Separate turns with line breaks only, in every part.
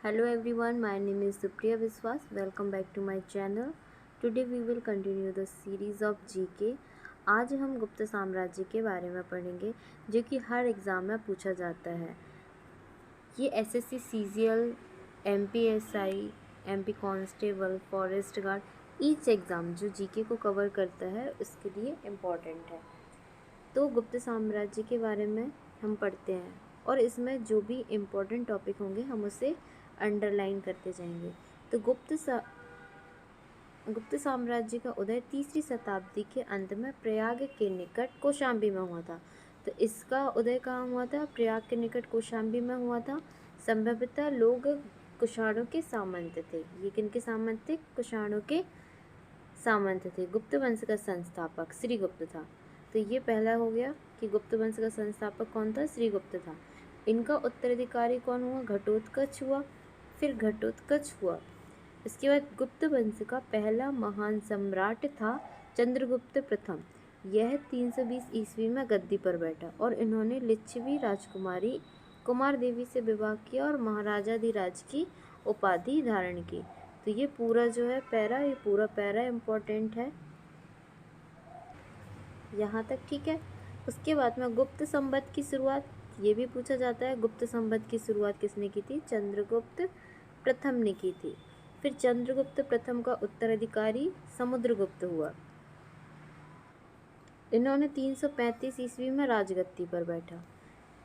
Hello everyone, my name is Supriya Viswas. Welcome back to my channel. Today we will continue the series of GK. आज हम गुप्त साम्राज्य के बारे में पढ़ेंगे जो कि हर एग्ज़ाम में पूछा जाता है। ये SSC CGL, MPSI, MP constable, forest guard each exam जो जीके को कवर करता है उसके लिए इम्पॉर्टेंट है। तो गुप्त साम्राज्य के बारे में हम पढ़ते हैं और इसमें जो भी इम्पोर्टेंट टॉपिक होंगे हम उसे अंडरलाइन करते जाएंगे। तो गुप्त साम्राज्य का उदय तीसरी शताब्दी के अंत में प्रयाग के निकट कौशाम्बी में हुआ था। तो इसका उदय कहाँ हुआ था? प्रयाग के निकट कौशाम्बी में हुआ था। संभवतः लोग कुषाणों के सामंत थे। ये किनके सामंत थे? कुषाणों के सामंत थे। गुप्त वंश का संस्थापक श्रीगुप्त था। तो ये पहला हो गया कि गुप्त वंश का संस्थापक कौन था? श्रीगुप्त था। इनका उत्तराधिकारी कौन हुआ? घटोत्कच हुआ। फिर घटोत्कच हुआ। इसके बाद गुप्त वंश का पहला महान सम्राट था चंद्रगुप्त प्रथम। यह 320 ईस्वी में गद्दी पर बैठा और इन्होंने लिच्छवी राजकुमारी कुमार देवी से विवाह किया और महाराजाधिराज की उपाधि धारण की। तो ये पूरा जो है ये पूरा पैरा इम्पोर्टेंट है यहाँ तक, ठीक है। उसके बाद में गुप्त संवत की शुरुआत ये भी पूछा जाता है। गुप्त संवत की शुरुआत किसने की थी? चंद्रगुप्त प्रथम ने की थी। फिर चंद्रगुप्त प्रथम का उत्तराधिकारी समुद्रगुप्त हुआ। इन्होंने 335 ईस्वी में राजगद्दी पर बैठा।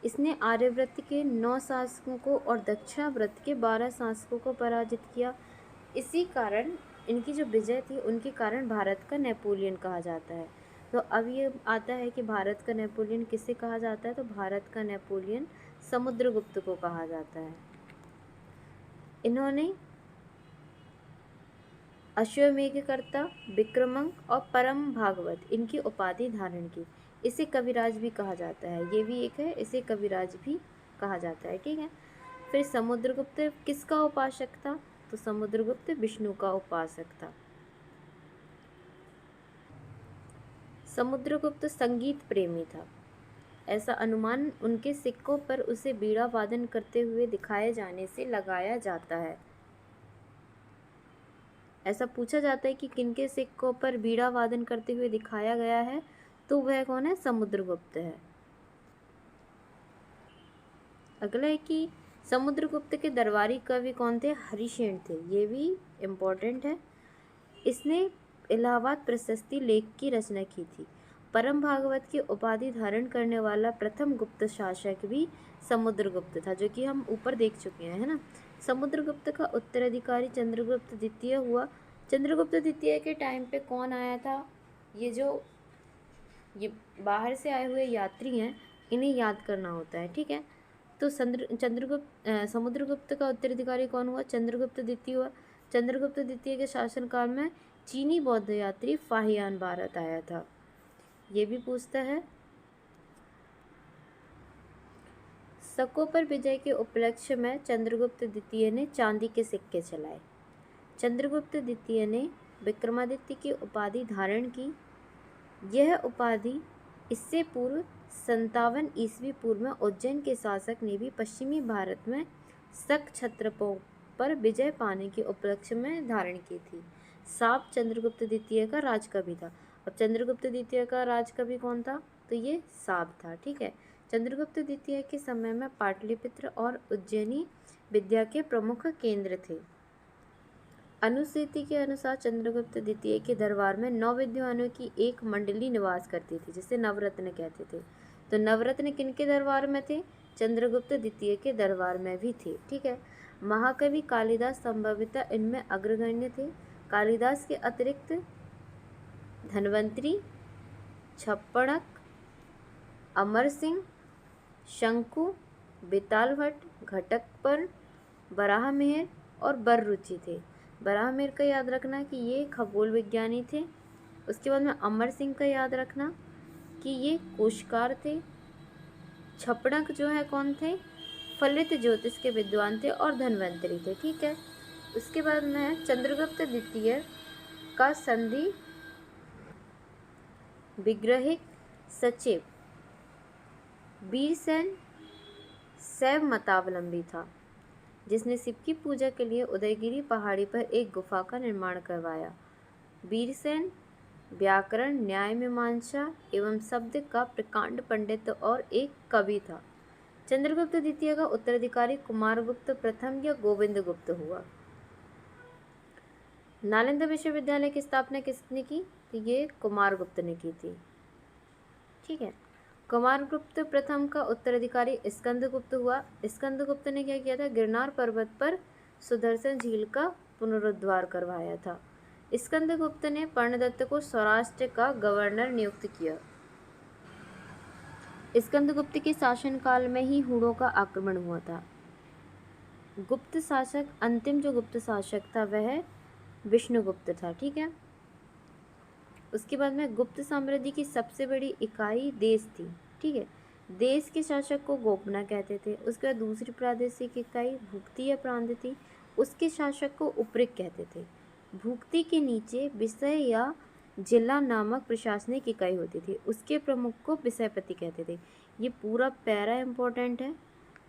इसने आर्यव्रत के 9 शासकों को और दक्षिणाव्रत के 12 शासकों को पराजित किया। इसी कारण इनकी जो विजय थी उनके कारण भारत का नेपोलियन कहा जाता है। तो अब ये आता है कि भारत का नेपोलियन किसे कहा जाता है? तो भारत का नेपोलियन समुद्रगुप्त को कहा जाता है। इन्होंने अश्वमेधकर्ता, विक्रमंक और परम भागवत इनकी उपाधि धारण की। इसे कविराज भी कहा जाता है। ये भी एक है, इसे कविराज भी कहा जाता है, ठीक है। फिर समुद्रगुप्त किसका उपासक था? तो समुद्रगुप्त विष्णु का उपासक था। समुद्रगुप्त संगीत प्रेमी था। ऐसा अनुमान उनके सिक्कों पर उसे बीड़ा वादन करते हुए दिखाए जाने से लगाया जाता है। ऐसा पूछा जाता है कि किनके सिक्कों पर बीड़ा वादन करते हुए दिखाया गया है, तो वह कौन है? समुद्रगुप्त है। अगला है कि समुद्रगुप्त के दरबारी कवि कौन थे? हरिशेन थे। ये भी इम्पोर्टेंट है। इसने इलाहाबाद प्रशस्ति लेख की रचना की थी। परम भागवत की उपाधि धारण करने वाला प्रथम गुप्त शासक भी समुद्रगुप्त था, जो कि हम ऊपर देख चुके हैं, है ना। समुद्रगुप्त का उत्तराधिकारी चंद्रगुप्त द्वितीय हुआ। चंद्रगुप्त द्वितीय के टाइम पे कौन आया था? ये बाहर से आए हुए यात्री हैं, इन्हें याद करना होता है, ठीक है। तो समुद्रगुप्त का उत्तराधिकारी कौन हुआ? चंद्रगुप्त द्वितीय हुआ। चंद्रगुप्त द्वितीय के शासनकाल में चीनी बौद्ध यात्री फाहियान भारत आया था। ये भी पूछता है। शकों पर विजय के उपलक्ष्य में चंद्रगुप्त द्वितीय ने चांदी के सिक्के चलाए। चंद्रगुप्त द्वितीय ने विक्रमादित्य की उपाधि धारण की। यह उपाधि इससे पूर्व 57 ईस्वी पूर्व में उज्जैन के शासक ने भी पश्चिमी भारत में शक क्षत्रपों पर विजय पाने के उपलक्ष्य में धारण की थी। साप चंद्रगुप्त द्वितीय का राजकवि था। अब चंद्रगुप्त द्वितीय का राजकवि कौन था? तो ये साप था, ठीक है। चंद्रगुप्त द्वितीय के समय में पाटलिपुत्र और उज्जैनी विद्या के प्रमुख केंद्र थे। अनुसूची के अनुसार चंद्रगुप्त द्वितीय के दरबार में 9 विद्वानों की एक मंडली निवास करती थी, जिसे नवरत्न कहते थे। तो नवरत्न किनके दरबार में थे? चंद्रगुप्त द्वितीय के दरबार में भी थे, ठीक है। महाकवि कालिदास संभवतः इनमें अग्रगण्य थे। कालिदास के अतिरिक्त धन्वंतरी, छप्पड़क, अमर सिंह, शंकु, बेताल भट्ट, घटकपर, बराहमिहिर और बररुचि थे। बराहमिहिर का याद रखना कि ये खगोल विज्ञानी थे। उसके बाद में अमर सिंह का याद रखना कि ये कोशकार थे। छपड़क जो है कौन थे? फलित ज्योतिष के विद्वान थे और धन्वंतरी थे, ठीक है। उसके बाद में चंद्रगुप्त द्वितीय का संधि विग्रहिक सचिव वीरसेन शैव मतावलंबी था। जिसने शिव की पूजा के लिए उदयगिरी पहाड़ी पर एक गुफा का निर्माण करवाया। वीरसेन व्याकरण, न्याय, मीमांसा एवं शब्द का प्रकांड पंडित और एक कवि था। चंद्रगुप्त द्वितीय का उत्तराधिकारी कुमारगुप्त प्रथम या गोविंदगुप्त हुआ। नालंदा विश्वविद्यालय की स्थापना किसने की? तो ये कुमारगुप्त ने की थी। ठीक है। कुमारगुप्त प्रथम का उत्तराधिकारी स्कंदगुप्त हुआ। स्कंदगुप्त ने क्या किया था? गिरनार पर्वत पर सुदर्शन झील का पुनरुद्धार करवाया था। स्कंदगुप्त ने पर्णदत्त को सौराष्ट्र का गवर्नर नियुक्त किया। स्कंदगुप्त के शासनकाल में ही हुणों का आक्रमण हुआ था। गुप्त शासक, अंतिम जो गुप्त शासक था वह विष्णुगुप्त था। ठीक है। उसके बाद में गुप्त साम्राज्य की सबसे बड़ी इकाई देश थी। ठीक है। देश के शासक को गोपना कहते थे। उसके बाद दूसरी प्रादेशिक इकाई भुक्ति या प्रांत थी, उसके शासक को उपरिक कहते थे। भुक्ति के नीचे विषय या जिला नामक प्रशासनिक इकाई होती थी, उसके प्रमुख को विषयपति कहते थे। ये पूरा पैरा इंपॉर्टेंट है।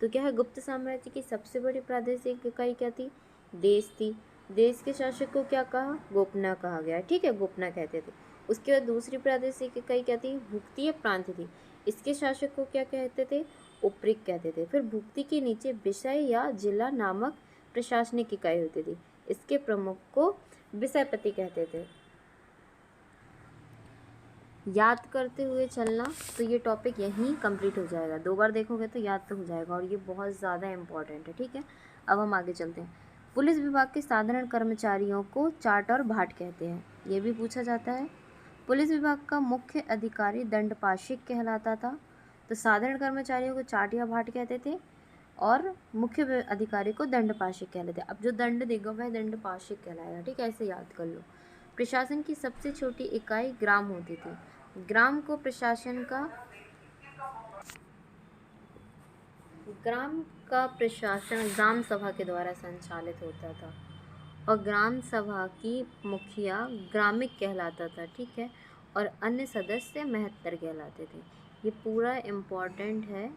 तो क्या है? गुप्त साम्राज्य की सबसे बड़ी प्रादेशिक इकाई क्या थी? देश थी। देश के शासक को क्या कहा? गोपना कहा गया। ठीक है, गोपना कहते थे। उसके बाद दूसरी प्रादेशिक इकाई क्या थी? भुक्ति या प्रांत थी। इसके शासक को क्या कहते थे? उपरिक कहते थे। फिर भुक्ति के नीचे विषय या जिला नामक प्रशासनिक इकाई होती थी, इसके प्रमुख को विषयपति कहते थे। याद करते हुए चलना, तो ये टॉपिक यहीं कंप्लीट हो जाएगा। 2 बार देखोगे तो याद तो हो जाएगा और ये बहुत ज़्यादा इम्पॉर्टेंट है। ठीक है। अब हम आगे चलते हैं। पुलिस विभाग के साधारण कर्मचारियों को चाट और भाट कहते हैं, ये भी पूछा जाता है। पुलिस विभाग का मुख्य अधिकारी दंडपाशिक कहलाता था। तो साधारण कर्मचारियों को चाट या भाट कहते थे और मुख्य अधिकारी को दंडपाशिक कहते थे। अब जो दंड देगा वह दंडपाशिक कहलाएगा। ठीक है, ऐसे याद कर लो। प्रशासन की सबसे छोटी इकाई ग्राम होती थी। ग्राम का प्रशासन ग्राम सभा के द्वारा संचालित होता था और ग्राम सभा की मुखिया ग्रामिक कहलाता था। ठीक है। और अन्य सदस्य महत्तर कहलाते थे। ये पूरा इम्पोर्टेंट है।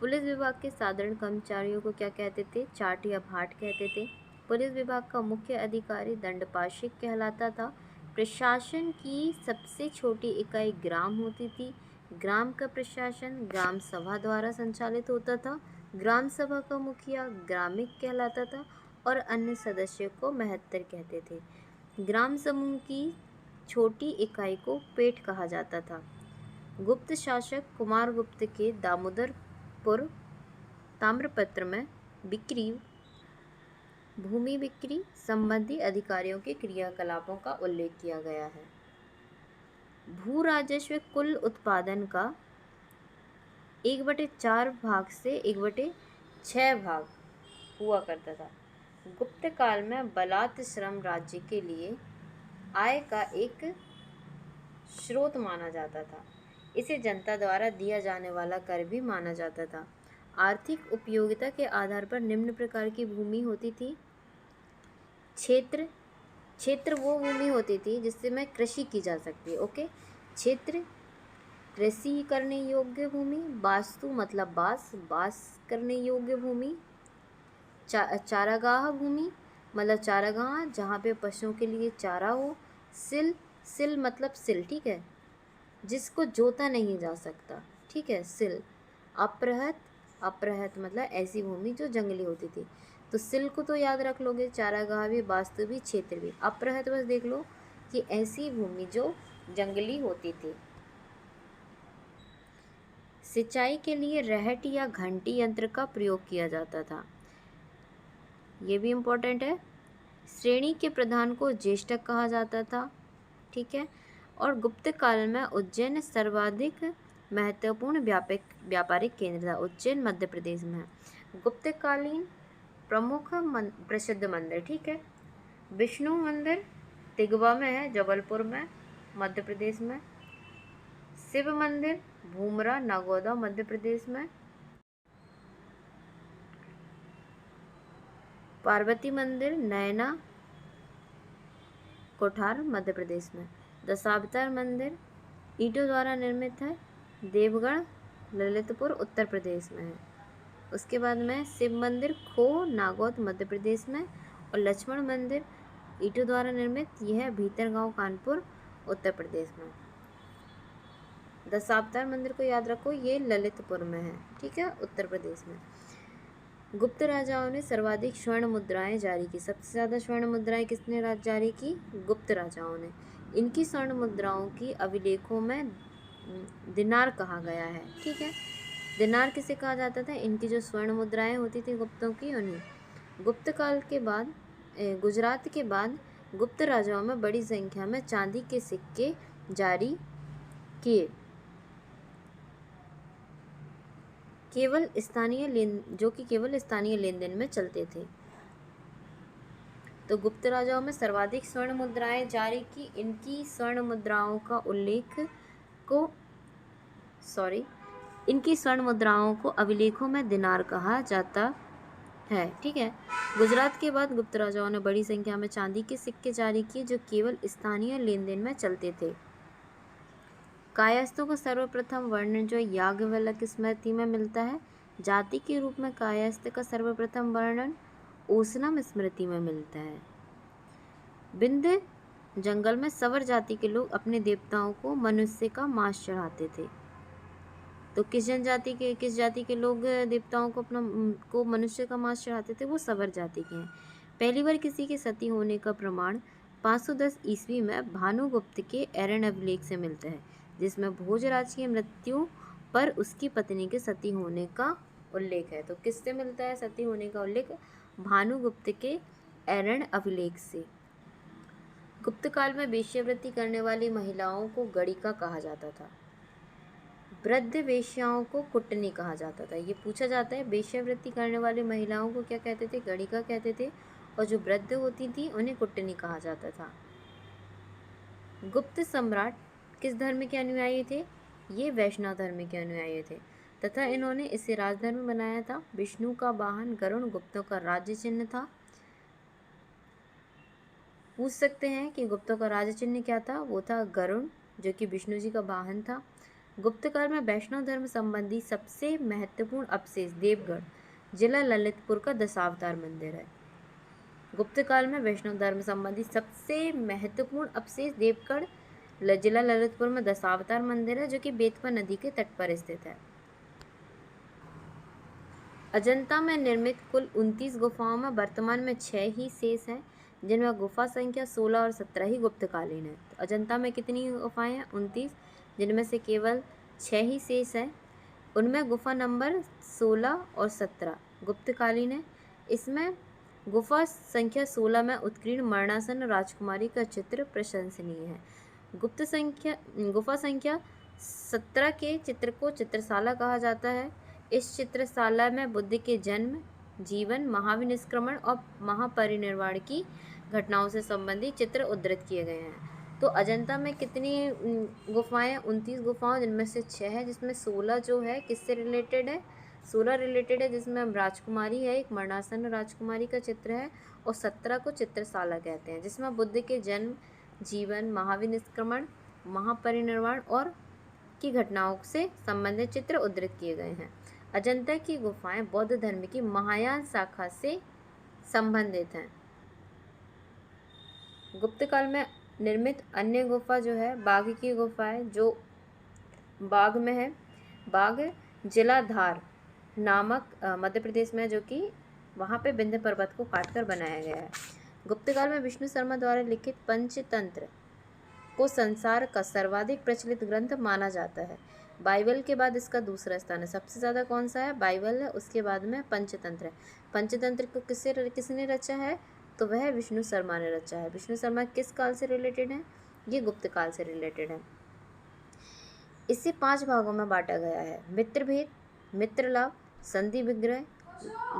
पुलिस विभाग के साधारण कर्मचारियों को क्या कहते थे? चाट या भाट कहते थे। पुलिस विभाग का मुख्य अधिकारी दंडपाशिक कहलाता था। प्रशासन की सबसे छोटी इकाई ग्राम होती थी। ग्राम का प्रशासन ग्राम सभा द्वारा संचालित होता था। ग्राम सभा का मुखिया ग्रामिक कहलाता था और अन्य सदस्यों को महत्तर कहते थे। ग्राम समूह की छोटी इकाई को पेट कहा जाता था। गुप्त शासक कुमारगुप्त के दामोदरपुर ताम्रपत्र में बिक्री, भूमि बिक्री संबंधी अधिकारियों के क्रियाकलापों का उल्लेख किया गया है। भू राजस्व कुल उत्पादन का 1/4 भाग से 1/6 भाग हुआ करता था। गुप्त काल में बलात् श्रम राज्य के लिए आय का एक स्रोत माना जाता था। इसे जनता द्वारा दिया जाने वाला कर भी माना जाता था। आर्थिक उपयोगिता के आधार पर निम्न प्रकार की भूमि होती थी। क्षेत्र वो भूमि होती थी जिसमें कृषि की जा सकती है। ओके, क्षेत्र कृषि करने योग्य भूमि, वास्तु मतलब बास करने योग्य भूमि, चारागाह भूमि मतलब चारागाह जहाँ पे पशुओं के लिए चारा हो, सिल मतलब सिल। ठीक है, जिसको जोता नहीं जा सकता। ठीक है, सिल। अपरहत मतलब ऐसी भूमि जो जंगली होती थी। तो सिल को तो याद रख लोगे, चारागाह भी, वास्तु भी, क्षेत्र भी। अपरहत बस देख लो कि ऐसी भूमि जो जंगली होती थी। सिंचाई के लिए रहट या घंटी यंत्र का प्रयोग किया जाता था, ये भी इम्पोर्टेंट है। श्रेणी के प्रधान को ज्येष्ठक कहा जाता था। ठीक है। और गुप्त काल में उज्जैन सर्वाधिक महत्वपूर्ण व्यापारिक केंद्र था। उज्जैन मध्य प्रदेश में है। गुप्तकालीन प्रमुख प्रसिद्ध मंदिर, ठीक है, विष्णु मंदिर तिगवा में है, जबलपुर में, मध्य प्रदेश में। शिव मंदिर भूमरा, नागौदा, मध्य प्रदेश में। पार्वती मंदिर नैना, कोठार, मध्य प्रदेश में। दशावतार मंदिर ईंटों द्वारा निर्मित है, देवगढ़, ललितपुर, उत्तर प्रदेश में है। उसके बाद में शिव मंदिर खो नागौद मध्य प्रदेश में, और लक्ष्मण मंदिर ईंटों द्वारा निर्मित, यह है भीतरगांव कानपुर उत्तर प्रदेश में। दशावतार मंदिर को याद रखो, ये ललितपुर में है, ठीक है, उत्तर प्रदेश में। गुप्त राजाओं ने सर्वाधिक स्वर्ण मुद्राएं जारी की। सबसे ज़्यादा स्वर्ण मुद्राएं किसने जारी की? गुप्त राजाओं ने। इनकी स्वर्ण मुद्राओं की अभिलेखों में दिनार कहा गया है, ठीक है। दिनार किसे कहा जाता था? इनकी जो स्वर्ण मुद्राएं होती थी गुप्तों की, उन्हें। गुप्त काल के बाद गुजरात के बाद गुप्त राजाओं में बड़ी संख्या में चांदी के सिक्के जारी किए। केवल स्थानीय लेन देन में चलते थे। तो गुप्त राजाओं में सर्वाधिक स्वर्ण मुद्राएं जारी की। इनकी स्वर्ण मुद्राओं को अभिलेखों में दिनार कहा जाता है, ठीक है। गुजरात के बाद गुप्त राजाओं ने बड़ी संख्या में चांदी के सिक्के जारी किए जो केवल स्थानीय लेन देन में चलते थे। कायस्थों का सर्वप्रथम वर्णन जो याज्ञवल्क्य स्मृति में मिलता है। जाति के रूप में कायस्थ का सर्वप्रथम वर्णन ओसनम स्मृति में मिलता है। विंध्य जंगल में सवर जाति के लोग अपने देवताओं को मनुष्य का मांस चढ़ाते थे। तो किस जाति के लोग देवताओं को मनुष्य का मांस चढ़ाते थे? वो सवर जाति के हैं। पहली बार किसी के सती होने का प्रमाण 510 ईस्वी में भानुगुप्त के एरन अभिलेख से मिलता है, जिसमें भोजराज की मृत्यु पर उसकी पत्नी के सती होने का उल्लेख है। तो किससे मिलता है सती होने का उल्लेख? भानुगुप्त के एरन अभिलेख से। गुप्त काल में वेश्यावृत्ति करने वाली महिलाओं को गणिका कहा जाता था। वृद्ध वेश्याओं को कुटनी कहा जाता था। ये पूछा जाता है, वेश्यावृत्ति करने वाली महिलाओं को क्या कहते थे? गणिका कहते थे, और जो वृद्ध होती थी उन्हें कुटनी कहा जाता था। गुप्त सम्राट किस धर्म के अनुयायी थे? ये वैष्णव धर्म के अनुयायी थे, तथा इन्होंने इसे राजधर्म बनाया था। विष्णु का वाहन गरुण गुप्तों का राज्य चिन्ह था। पूछ सकते हैं कि गुप्तों का राज्य चिन्ह क्या था? वो था गरुण, जो कि विष्णु जी का वाहन था। गुप्त काल में वैष्णव धर्म संबंधी सबसे महत्वपूर्ण अवशेष देवगढ़, जिला ललितपुर का दशावतार मंदिर है। गुप्त काल में वैष्णव धर्म संबंधी सबसे महत्वपूर्ण अवशेष देवगढ़, जिला ललितपुर में दशावतार मंदिर है, जो कि बेतवा नदी के तट पर स्थित है। अजंता में निर्मित कुल 29 गुफाओं में वर्तमान में 6 ही शेष हैं, जिनमें गुफा संख्या 16 और 17 ही गुप्तकालीन है। तो अजंता में कितनी गुफाएं हैं? 29, जिनमें से केवल 6 ही शेष हैं। उनमें गुफा नंबर 16 और 17 गुप्तकालीन है। इसमें गुफा संख्या 16 में उत्कीर्ण मरणासन राजकुमारी का चित्र प्रशंसनीय है। गुफा संख्या 17 के चित्र को चित्रशाला कहा जाता है। इस चित्रशाला में बुद्ध के जन्म, जीवन, महाविनिष्क्रमण और महापरिनिर्वाण की घटनाओं से संबंधित चित्र उद्धृत किए गए हैं। तो अजंता में कितनी गुफाएं? 29 गुफाएं, जिनमें से 6 है, जिसमें 16 जो है किससे रिलेटेड है? 16 रिलेटेड है, जिसमें राजकुमारी है, एक मरणासन राजकुमारी का चित्र है, और 17 को चित्रशाला कहते हैं, जिसमें बुद्ध के जन्म, जीवन, महाविनिष्क्रमण, महापरिनिर्वाण और की घटनाओं से संबंधित चित्र उद्धृत किए गए हैं। अजंता की गुफाएं बौद्ध धर्म की महायान शाखा से संबंधित हैं। गुप्त काल में निर्मित अन्य गुफा जो है बाघ की गुफा है, जो बाघ में है। बाघ जिला धार नामक मध्य प्रदेश में, जो कि वहाँ पे विंध्य पर्वत को काटकर बनाया गया है। गुप्त काल में विष्णु शर्मा द्वारा लिखित पंचतंत्र को संसार का सर्वाधिक प्रचलित ग्रंथ माना जाता है। बाइबल के बाद इसका दूसरा स्थान है। सबसे ज़्यादा कौन सा है? बाइबल है, उसके बाद में पंचतंत्र है। पंचतंत्र को किसने रचा है? तो वह विष्णु शर्मा ने रचा है। विष्णु शर्मा किस काल से रिलेटेड है? ये गुप्त काल से रिलेटेड है। इसे 5 भागों में बांटा गया है: मित्रभेद, मित्रलाभ, संधि विग्रह,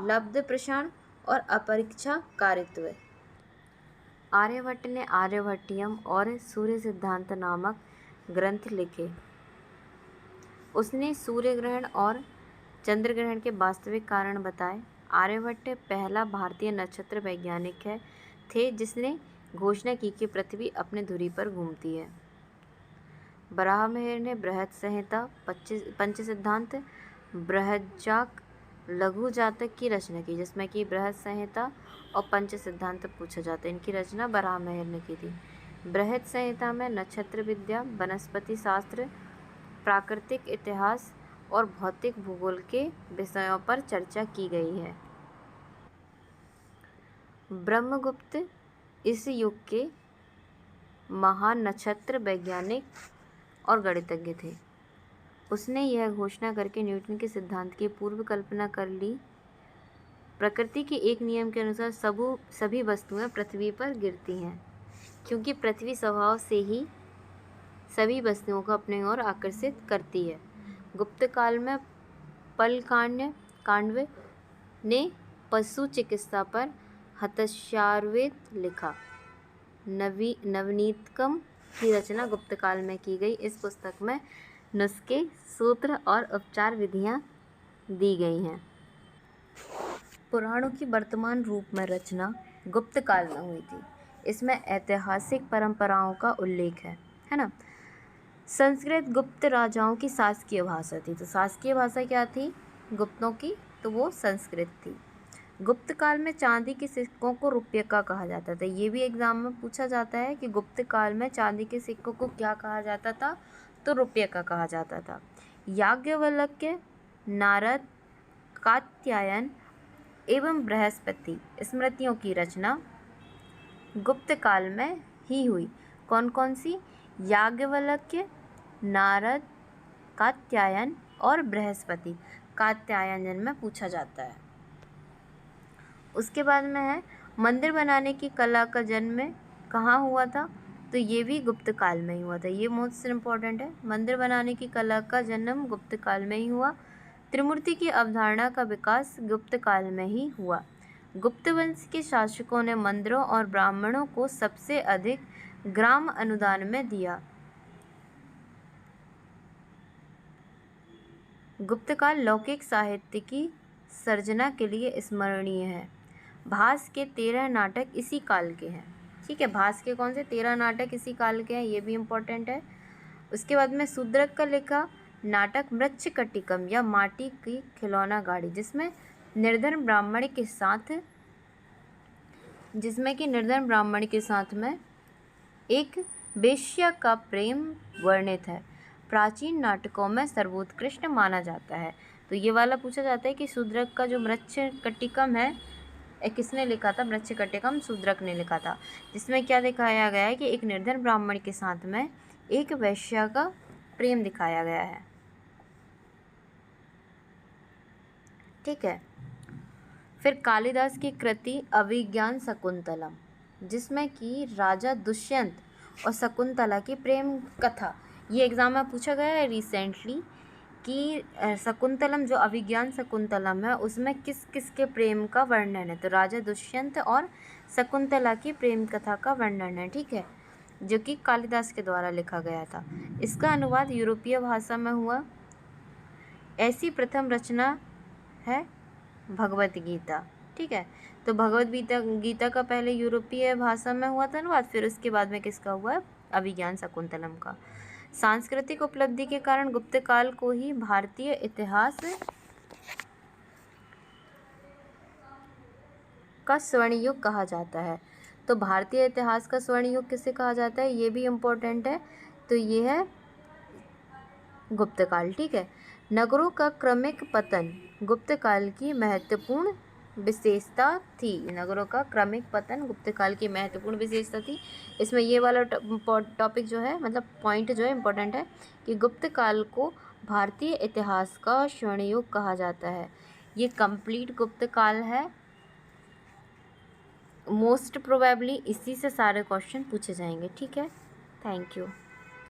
लब्ध प्रसारण और अपरीक्षा कारित्व। आर्यभट्ट ने आर्यभट्टियम और सूर्य सिद्धांत नामक ग्रंथ लिखे। उसने सूर्य ग्रहण और चंद्र ग्रहण के वास्तविक कारण बताए। आर्यभट्ट पहला भारतीय नक्षत्र वैज्ञानिक थे जिसने घोषणा की कि पृथ्वी अपने धुरी पर घूमती है। बराहमिहिर ने बृहत संहिता, पंच सिद्धांत, बृहज्जाक लघु जातक की रचना की, जिसमें कि बृहद संहिता और पंच सिद्धांत पूछा जाता है। इनकी रचना बराहमिहिर ने की थी। बृहद संहिता में नक्षत्र विद्या, वनस्पति शास्त्र, प्राकृतिक इतिहास और भौतिक भूगोल के विषयों पर चर्चा की गई है। ब्रह्मगुप्त इस युग के महान नक्षत्र वैज्ञानिक और गणितज्ञ थे। उसने यह घोषणा करके न्यूटन के सिद्धांत की पूर्व कल्पना कर ली। प्रकृति के एक नियम के अनुसार सभी वस्तुएं पृथ्वी पर गिरती हैं, क्योंकि पृथ्वी स्वभाव से ही सभी वस्तुओं को अपने ओर आकर्षित करती है। गुप्त काल में कांडव ने पशु चिकित्सा पर हताश्चार्वेद लिखा। नवनीतकम की रचना गुप्त काल में की गई। इस पुस्तक में नुस्खे, सूत्र और उपचार विधियां दी गई हैं। पुराणों की वर्तमान रूप में रचना गुप्त काल में हुई थी। इसमें ऐतिहासिक परंपराओं का उल्लेख है ना। संस्कृत गुप्त राजाओं की शासकीय भाषा थी। तो शासकीय भाषा क्या थी गुप्तों की? तो वो संस्कृत थी। गुप्त काल में चांदी के सिक्कों को रुपये का कहा जाता था। ये भी एग्जाम में पूछा जाता है कि गुप्त काल में चांदी के सिक्कों को क्या कहा जाता था? तो रुपये का कहा जाता था। याज्ञवल्क्य, नारद, कात्यायन एवं बृहस्पति स्मृतियों की रचना गुप्त काल में ही हुई। कौन कौन सी? याज्ञवल्क्य, नारद, कात्यायन और बृहस्पति। कात्यायन में पूछा जाता है। उसके बाद में है मंदिर बनाने की कला का जन्म कहाँ हुआ था? तो ये भी गुप्त काल में ही हुआ था। ये मोस्ट इम्पॉर्टेंट है। मंदिर बनाने की कला का जन्म गुप्त काल में ही हुआ। त्रिमूर्ति की अवधारणा का विकास गुप्त काल में ही हुआ। गुप्त वंश के शासकों ने मंदिरों और ब्राह्मणों को सबसे अधिक ग्राम अनुदान में दिया। गुप्त काल लौकिक साहित्य की सर्जना के लिए स्मरणीय है। भास के 13 नाटक इसी काल के हैं। ठीक है, भास के कौन से 13 नाटक इसी काल के हैं, ये भी इम्पोर्टेंट है। उसके बाद में शूद्रक का लिखा नाटक मृच्छकटिकम या माटी की खिलौना गाड़ी, जिसमें निर्धन ब्राह्मण के साथ में एक वेश्या का प्रेम वर्णित है। प्राचीन नाटकों में सर्वोत्कृष्ट माना जाता है। तो ये वाला पूछा जाता है कि शूद्रक का जो मृच्छकटिकम है किसने लिखा था? मृच्छकटिकम शूद्रक ने लिखा था, जिसमें क्या दिखाया गया है कि एक निर्धन ब्राह्मण के साथ में एक वेश्या का प्रेम दिखाया गया है। ठीक है। फिर कालिदास की कृति अभिज्ञान शकुंतलम, जिसमें कि राजा दुष्यंत और शकुंतला की प्रेम कथा, ये एग्जाम में पूछा गया है रिसेंटली कि शकुंतलम जो अभिज्ञान शकुंतलम है उसमें किस किस के प्रेम का वर्णन है? तो राजा दुष्यंत और शकुंतला की प्रेम कथा का वर्णन है। ठीक है, जो कि कालिदास के द्वारा लिखा गया था। इसका अनुवाद यूरोपीय भाषा में हुआ। ऐसी प्रथम रचना है भगवत गीता। ठीक है, तो भगवत गीता का पहले यूरोपीय भाषा में हुआ था अनुवाद, फिर उसके बाद में किसका हुआ? अभिज्ञान शकुंतलम का। सांस्कृतिक उपलब्धि के कारण गुप्त काल को ही भारतीय इतिहास का स्वर्ण युग कहा जाता है। तो भारतीय इतिहास का स्वर्ण युग किसे कहा जाता है? ये भी इम्पोर्टेंट है। तो ये है गुप्त काल। ठीक है। नगरों का क्रमिक पतन गुप्त काल की महत्वपूर्ण विशेषता थी। नगरों का क्रमिक पतन गुप्त काल की महत्वपूर्ण विशेषता थी। इसमें ये वाला टॉपिक जो है, मतलब पॉइंट जो है इम्पोर्टेंट है कि गुप्त काल को भारतीय इतिहास का स्वर्ण युग कहा जाता है। ये कंप्लीट गुप्त काल है। मोस्ट प्रोबेबली इसी से सारे क्वेश्चन पूछे जाएंगे। ठीक है, थैंक यू।